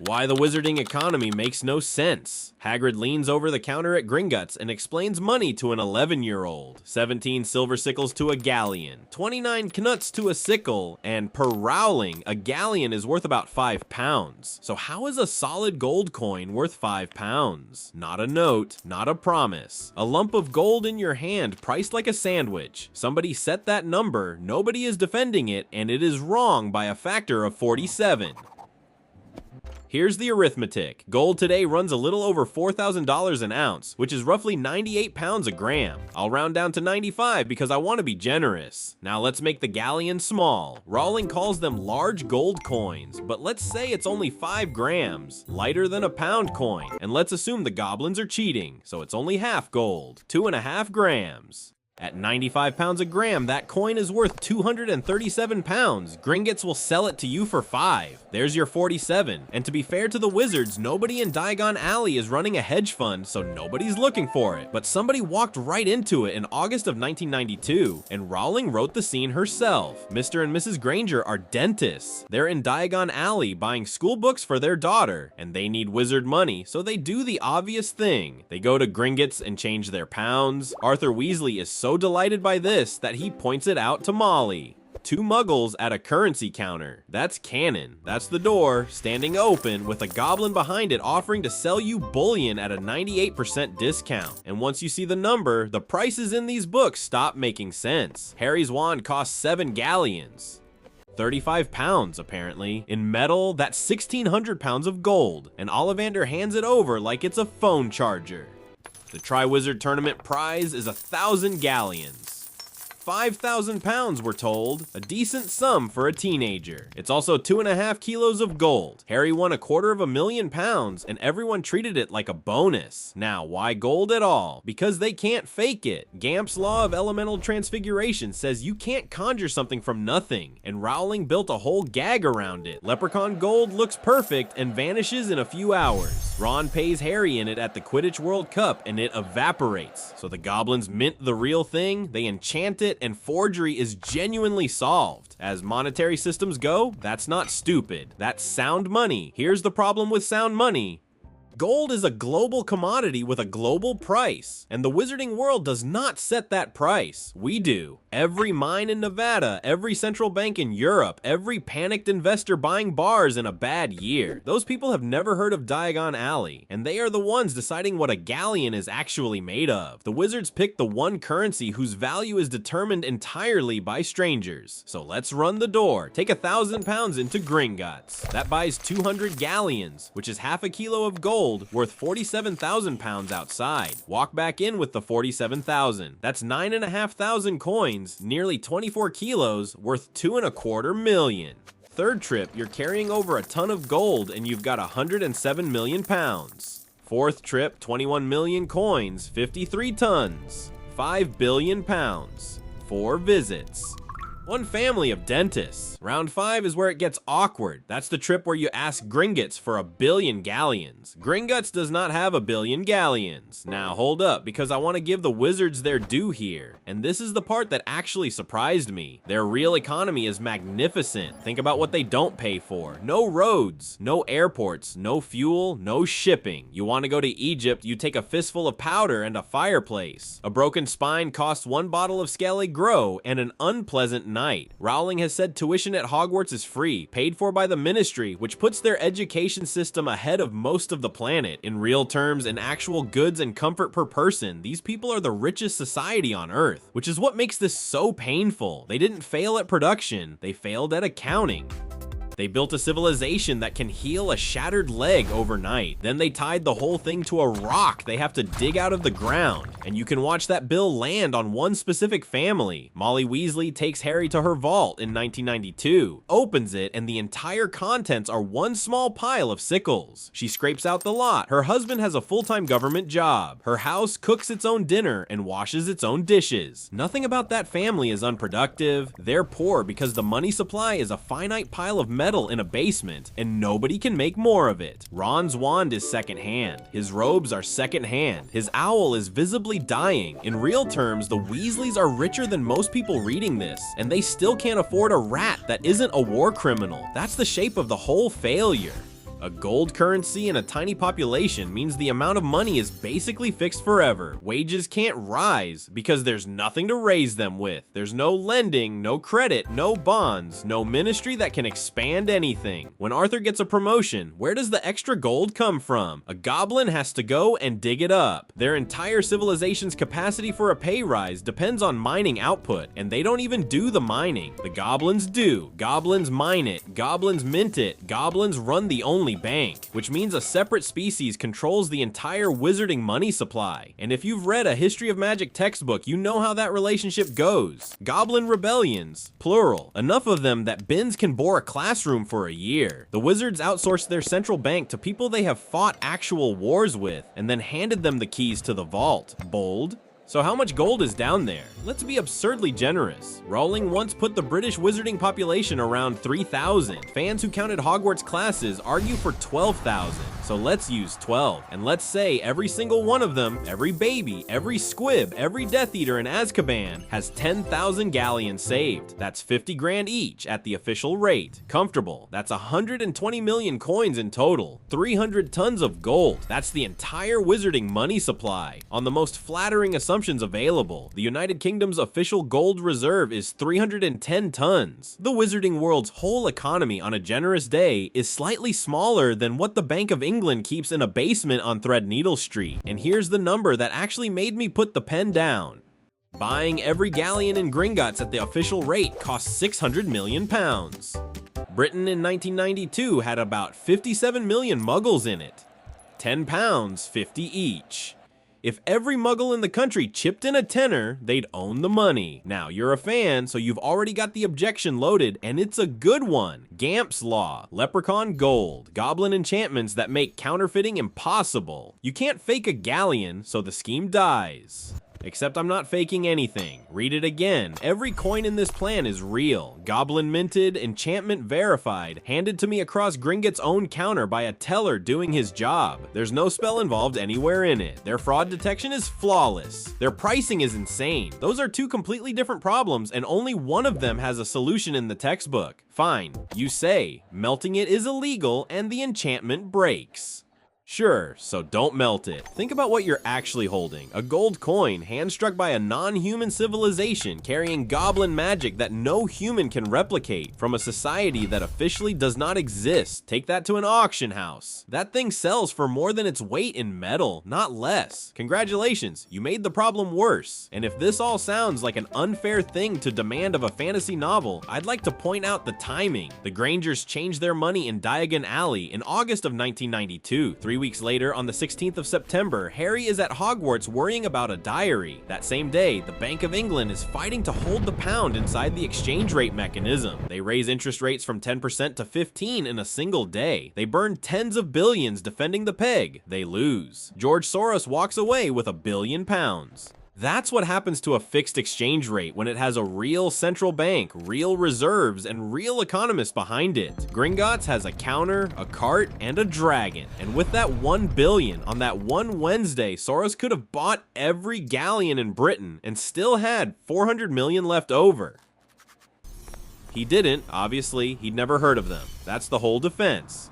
Why the wizarding economy makes no sense. Hagrid leans over the counter at Gringotts and explains money to an 11-year-old. 17 silver sickles to a galleon, 29 knuts to a sickle, and per Rowling, a galleon is worth about 5 pounds. So how is a solid gold coin worth 5 pounds? Not a note, not a promise. A lump of gold in your hand priced like a sandwich. Somebody set that number, nobody is defending it, and it is wrong by a factor of 47. Here's the arithmetic. Gold today runs a little over $4,000 an ounce, which is roughly 98 pounds a gram. I'll round down to 95 because I want to be generous. Now let's make the galleon small. Rowling calls them large gold coins, but let's say it's only 5 grams, lighter than a pound coin. And let's assume the goblins are cheating, so it's only half gold, 2.5 grams. At 95 pounds a gram, that coin is worth 237 pounds. Gringotts will sell it to you for 5. There's your 47. And to be fair to the wizards, nobody in Diagon Alley is running a hedge fund, so nobody's looking for it. But somebody walked right into it in August of 1992, and Rowling wrote the scene herself. Mr. and Mrs. Granger are dentists. They're in Diagon Alley buying school books for their daughter, and they need wizard money, so they do the obvious thing. They go to Gringotts and change their pounds. Arthur Weasley is so delighted by this that he points it out to Molly. 2 muggles at a currency counter. That's canon. That's the door, standing open, with a goblin behind it offering to sell you bullion at a 98% discount. And once you see the number, the prices in these books stop making sense. Harry's wand costs 7 galleons. 35 pounds, apparently. In metal, that's 1,600 pounds of gold, and Ollivander hands it over like it's a phone charger. The Triwizard tournament prize is 1,000 galleons. 5,000 pounds, we're told. A decent sum for a teenager. It's also 2.5 kilos of gold. Harry won £250,000, and everyone treated it like a bonus. Now, why gold at all? Because they can't fake it. Gamp's law of elemental transfiguration says you can't conjure something from nothing, and Rowling built a whole gag around it. Leprechaun gold looks perfect and vanishes in a few hours. Ron pays Harry in it at the Quidditch World Cup, and it evaporates. So the goblins mint the real thing, they enchant it, and forgery is genuinely solved. As monetary systems go, that's not stupid. That's sound money. Here's the problem with sound money. Gold is a global commodity with a global price, and the wizarding world does not set that price. We do. Every mine in Nevada, every central bank in Europe, every panicked investor buying bars in a bad year. Those people have never heard of Diagon Alley, and they are the ones deciding what a galleon is actually made of. The wizards pick the one currency whose value is determined entirely by strangers. So let's run the door. Take 1,000 pounds into Gringotts. That buys 200 galleons, which is half a kilo of gold, worth 47,000 pounds outside. Walk back in with the 47,000. That's 9,500 coins, nearly 24 kilos, worth 2.25 million. Third trip, you're carrying over a ton of gold and you've got 107 million pounds. Fourth trip, 21 million coins, 53 tons, 5 billion pounds. 4 visits. 1 family of dentists. Round 5 is where it gets awkward. That's the trip where you ask Gringotts for 1 billion galleons. Gringotts does not have 1 billion galleons. Now hold up, because I want to give the wizards their due here. And this is the part that actually surprised me. Their real economy is magnificent. Think about what they don't pay for. No roads, no airports, no fuel, no shipping. You want to go to Egypt, you take a fistful of powder and a fireplace. A broken spine costs 1 bottle of Scale Grow and an unpleasant night. Rowling has said tuition at Hogwarts is free, paid for by the Ministry, which puts their education system ahead of most of the planet. In real terms, in actual goods and comfort per person, these people are the richest society on Earth, which is what makes this so painful. They didn't fail at production, they failed at accounting. They built a civilization that can heal a shattered leg overnight. Then they tied the whole thing to a rock they have to dig out of the ground. And you can watch that bill land on one specific family. Molly Weasley takes Harry to her vault in 1992, opens it, and the entire contents are one small pile of sickles. She scrapes out the lot. Her husband has a full-time government job. Her house cooks its own dinner and washes its own dishes. Nothing about that family is unproductive. They're poor because the money supply is a finite pile of metal in a basement, and nobody can make more of it. Ron's wand is secondhand. His robes are secondhand. His owl is visibly dying. In real terms, the Weasleys are richer than most people reading this, and they still can't afford a rat that isn't a war criminal. That's the shape of the whole failure. A gold currency and a tiny population means the amount of money is basically fixed forever. Wages can't rise because there's nothing to raise them with. There's no lending, no credit, no bonds, no ministry that can expand anything. When Arthur gets a promotion, where does the extra gold come from? A goblin has to go and dig it up. Their entire civilization's capacity for a pay rise depends on mining output, and they don't even do the mining. The goblins do. Goblins mine it. Goblins mint it. Goblins run the only bank, which means a separate species controls the entire wizarding money supply. And if you've read a history of magic textbook, you know how that relationship goes. Goblin rebellions, plural, enough of them that bins can bore a classroom for a year. The wizards outsourced their central bank to people they have fought actual wars with, and then handed them the keys to the vault. Bold. So how much gold is down there? Let's be absurdly generous. Rowling once put the British wizarding population around 3,000. Fans who counted Hogwarts classes argue for 12,000. So let's use 12. And let's say every single one of them, every baby, every squib, every Death Eater in Azkaban has 10,000 galleons saved. That's 50 grand each at the official rate. Comfortable. That's 120 million coins in total. 300 tons of gold. That's the entire wizarding money supply. On the most flattering assumptions available, the United Kingdom's official gold reserve is 310 tons. The wizarding world's whole economy on a generous day is slightly smaller than what the Bank of England keeps in a basement on Threadneedle Street. And here's the number that actually made me put the pen down. Buying every galleon in Gringotts at the official rate cost 600 million pounds. Britain in 1992 had about 57 million muggles in it. 10 pounds, 50 each. If every muggle in the country chipped in a tenner, they'd own the money. Now, you're a fan, so you've already got the objection loaded, and it's a good one. Gamp's Law, Leprechaun Gold, goblin enchantments that make counterfeiting impossible. You can't fake a galleon, so the scheme dies. Except I'm not faking anything. Read it again. Every coin in this plan is real. Goblin minted, enchantment verified, handed to me across Gringotts' own counter by a teller doing his job. There's no spell involved anywhere in it. Their fraud detection is flawless. Their pricing is insane. Those are two completely different problems, and only one of them has a solution in the textbook. Fine, you say, melting it is illegal and the enchantment breaks. Sure, so don't melt it. Think about what you're actually holding. A gold coin, hand-struck by a non-human civilization, carrying goblin magic that no human can replicate, from a society that officially does not exist. Take that to an auction house. That thing sells for more than its weight in metal, not less. Congratulations, you made the problem worse. And if this all sounds like an unfair thing to demand of a fantasy novel, I'd like to point out the timing. The Grangers changed their money in Diagon Alley in August of 1992. 3 weeks later, on the 16th of September, Harry is at Hogwarts worrying about a diary. That same day, the Bank of England is fighting to hold the pound inside the exchange rate mechanism. They raise interest rates from 10% to 15% in a single day. They burn tens of billions defending the peg. They lose. George Soros walks away with £1 billion. That's what happens to a fixed exchange rate when it has a real central bank, real reserves, and real economists behind it. Gringotts has a counter, a cart, and a dragon. And with that $1 billion on that one Wednesday, Soros could have bought every galleon in Britain and still had 400 million left over. He didn't, obviously, he'd never heard of them. That's the whole defense.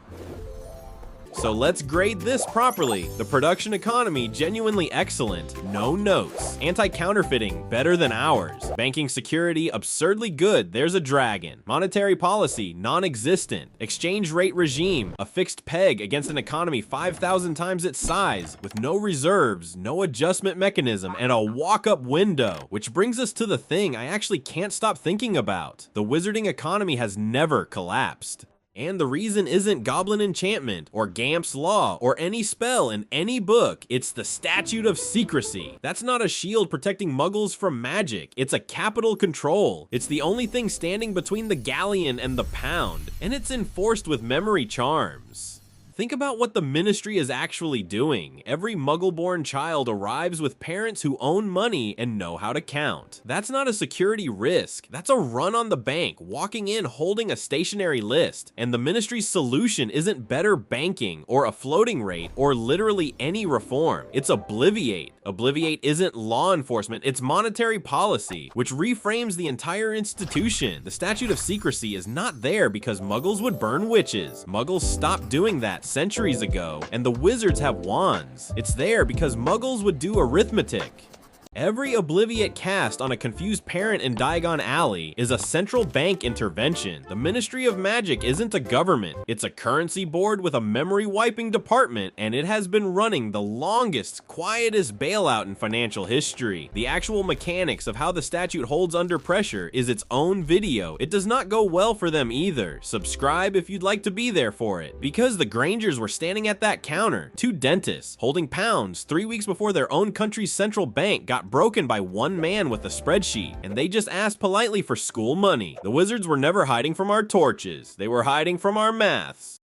So let's grade this properly. The production economy, genuinely excellent. No notes. Anti-counterfeiting, better than ours. Banking security, absurdly good. There's a dragon. Monetary policy, non-existent. Exchange rate regime, a fixed peg against an economy 5,000 times its size, with no reserves, no adjustment mechanism, and a walk-up window. Which brings us to the thing I actually can't stop thinking about. The wizarding economy has never collapsed. And the reason isn't goblin enchantment, or Gamp's Law, or any spell in any book. It's the statute of secrecy. That's not a shield protecting muggles from magic. It's a capital control. It's the only thing standing between the galleon and the pound, and it's enforced with memory charms. Think about what the ministry is actually doing. Every muggle-born child arrives with parents who own money and know how to count. That's not a security risk. That's a run on the bank, walking in holding a stationary list. And the ministry's solution isn't better banking, or a floating rate, or literally any reform. It's Obliviate. Obliviate isn't law enforcement, it's monetary policy, which reframes the entire institution. The statute of secrecy is not there because muggles would burn witches. Muggles stopped doing that that centuries ago, and the wizards have wands. It's there because Muggles would do arithmetic. Every Obliviate cast on a confused parent in Diagon Alley is a central bank intervention. The Ministry of Magic isn't a government, it's a currency board with a memory wiping department, and it has been running the longest, quietest bailout in financial history. The actual mechanics of how the statute holds under pressure is its own video. It does not go well for them either. Subscribe if you'd like to be there for it. Because the Grangers were standing at that counter, two dentists, holding pounds 3 weeks before their own country's central bank got broken by one man with a spreadsheet, and they just asked politely for school money. The wizards were never hiding from our torches, they were hiding from our maths.